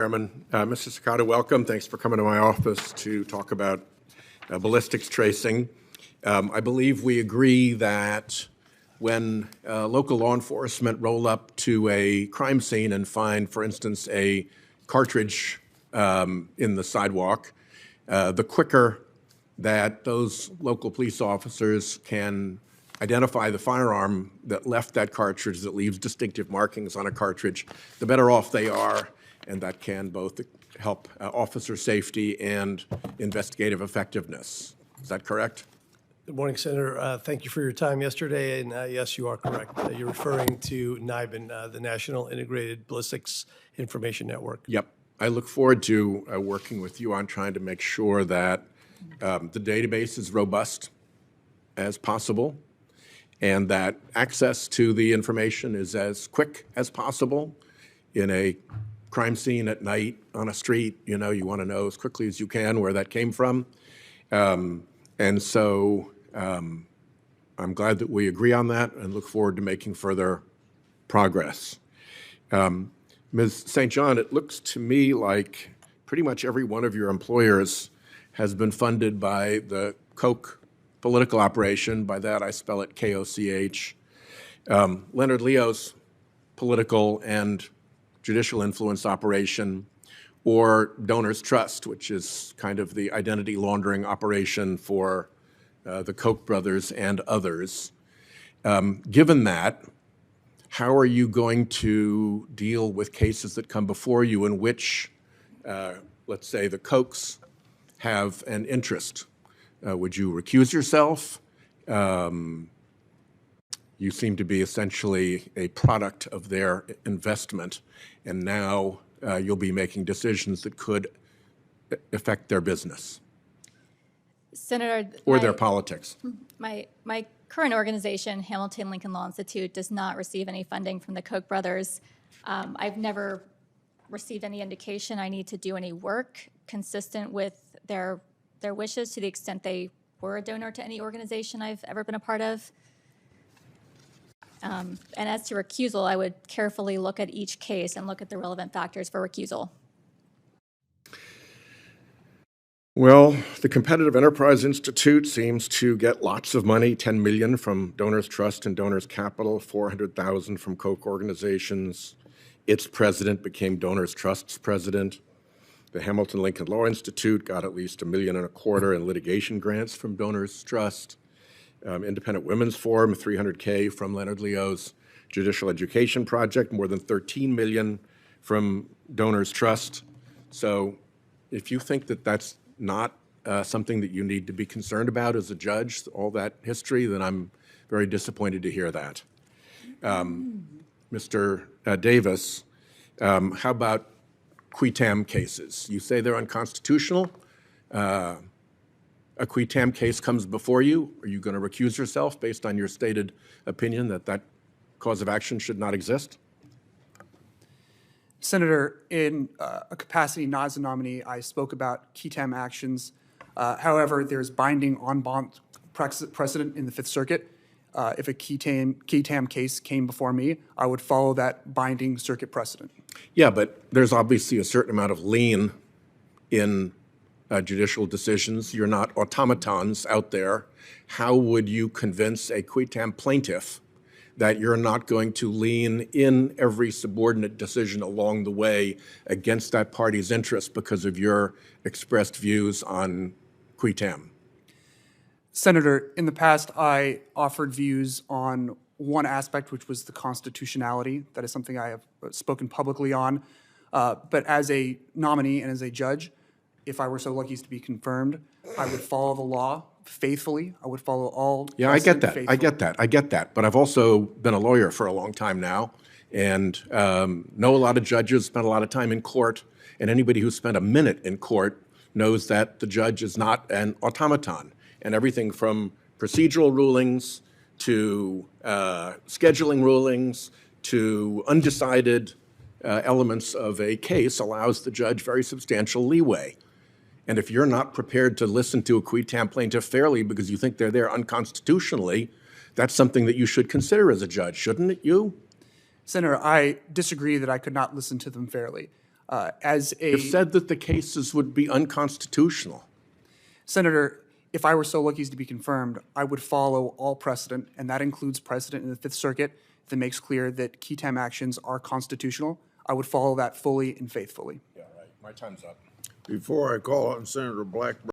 Chairman. Mr. Sakata, welcome. Thanks for coming to my office to talk about ballistics tracing. I believe we agree that when local law enforcement roll up to a crime scene and find, for instance, a cartridge in the sidewalk, the quicker that those local police officers can identify the firearm that left that cartridge, that leaves distinctive markings on a cartridge, the better off they are, and that can both help officer safety and investigative effectiveness. Is that correct? Good morning, Senator. Thank you for your time yesterday, and yes, you are correct. You're referring to NIBIN, the National Integrated Ballistics Information Network. Yep. I look forward to working with you on trying to make sure that the database is robust as possible and that access to the information is as quick as possible. In a crime scene at night on a street, you want to know as quickly as you can where that came from. And so I'm glad that we agree on that and look forward to making further progress. Ms. St. John, it looks to me like pretty much every one of your employers has been funded by the Koch political operation. By that, I spell it K-O-C-H. Leonard Leo's political and judicial influence operation, or Donors Trust, which is kind of the identity laundering operation for the Koch brothers and others. Given that, how are you going to deal with cases that come before you in which, let's say, the Kochs have an interest? Would you recuse yourself? You seem to be essentially a product of their investment, and now you'll be making decisions that could affect their business. Senator, or their politics. My current organization, Hamilton Lincoln Law Institute, does not receive any funding from the Koch brothers. I've never received any indication I need to do any work consistent with their wishes to the extent they were a donor to any organization I've ever been a part of. And as to recusal, I would carefully look at each case and look at the relevant factors for recusal. Well, the Competitive Enterprise Institute seems to get lots of money, $10 million from Donors Trust and Donors Capital, $400,000 from Koch organizations. Its president became Donors Trust's president. The Hamilton Lincoln Law Institute got at least $1.25 million in litigation grants from Donors Trust. Independent Women's Forum, $300K from Leonard Leo's Judicial Education Project, more than $13 million from Donors Trust. So if you think that that's not something that you need to be concerned about as a judge, all that history, then I'm very disappointed to hear that. Mr. Davis, how about Qui Tam cases? You say they're unconstitutional. A Qui Tam case comes before you. Are you going to recuse yourself based on your stated opinion that that cause of action should not exist? Senator, in a capacity not as a nominee, I spoke about Qui Tam actions. However, there's binding en banc precedent in the Fifth Circuit. If a Qui Tam case came before me, I would follow that binding circuit precedent. Yeah, but there's obviously a certain amount of lien in judicial decisions. You're not automatons out there. How would you convince a Qui Tam plaintiff that you're not going to lean in every subordinate decision along the way against that party's interest because of your expressed views on Qui Tam? Senator, in the past, I offered views on one aspect, which was the constitutionality. That is something I have spoken publicly on. But as a nominee and as a judge, if I were so lucky as to be confirmed, I would follow the law faithfully. I would follow all. Yeah, I get that. I get that. But I've also been a lawyer for a long time now and know a lot of judges, spent a lot of time in court. And anybody who's spent a minute in court knows that the judge is not an automaton. And everything from procedural rulings to scheduling rulings to undecided elements of a case allows the judge very substantial leeway. And if you're not prepared to listen to a Qui Tam plaintiff fairly because you think they're there unconstitutionally, that's something that you should consider as a judge, shouldn't it, you? Senator, I disagree that I could not listen to them fairly. As a You've said that the cases would be unconstitutional. Senator, if I were so lucky as to be confirmed, I would follow all precedent, and that includes precedent in the Fifth Circuit that makes clear that Qui Tam actions are constitutional. I would follow that fully and faithfully. Yeah, right. My time's up. Before I call on Senator Blackburn,